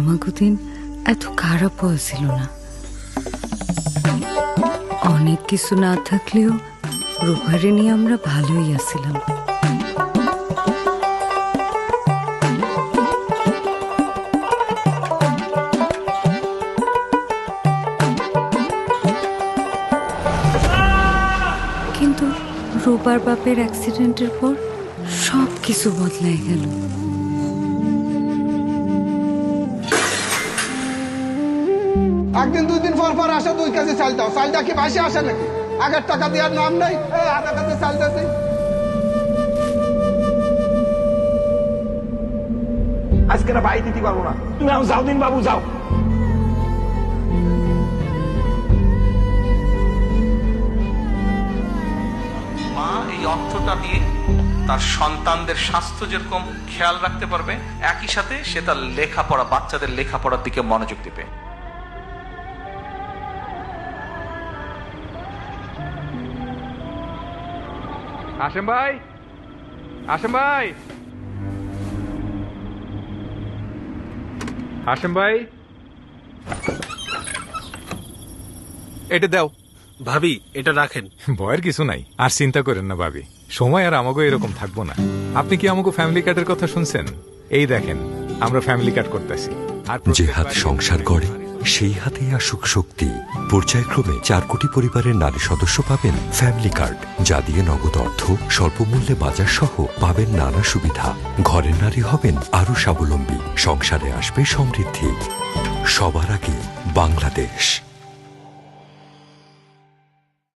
আমাগো দিন এত খারাপও ছিল না। অনেক কিছু না থাকলেও রূপারে নিয়ে আমরা ভালোই আছিলাম। কিন্তু রূপার বাপের অ্যাক্সিডেন্টের পর সব কিছু বদলাই গেল। একদিন দুই দিন পর পর আসে 2 কেজি চাল দাও। চালটা কি বাসে আসে নাকি? আগের টাকা দেওয়ার নাম নাই। আধা কেজি চাল দিয়েছি। আজকে না ভাই দিতে পারবো না। তুমি এখন যাও দিন বাবু, যাও। মা এই অর্থটা দিয়ে তার সন্তানদের স্বাস্থ্য যেরকম খেয়াল রাখতে পারবে, একই সাথে সে তার লেখাপড়া, বাচ্চাদের লেখাপড়ার দিকে মনোযোগ দিবে। আসেম ভাই, আসেম ভাই, আসেম ভাই, এটা দাও। ভাবি এটা রাখেন। ভয়ের কিছু নাই, আর চিন্তা করেন না ভাবি, সময় আর আমাকে এরকম থাকবো না। আপনি কি আমাকে ফ্যামিলি কার্ডের কথা শুনছেন? এই দেখেন, আমরা ফ্যামিলি কার্ড করতেছি। যে হাত সংসার গড়ে সেই হাতেই আসুক শক্তি। পর্যায়ক্রমে 4 কোটি পরিবারের নারী সদস্য পাবেন ফ্যামিলি কার্ড, যা দিয়ে নগদ অর্থ, স্বল্প মূল্যে বাজার সহ পাবেন নানা সুবিধা। ঘরের নারী হবেন আরো স্বাবলম্বী, সংসারে আসবে সমৃদ্ধি। সবার আগে বাংলাদেশ।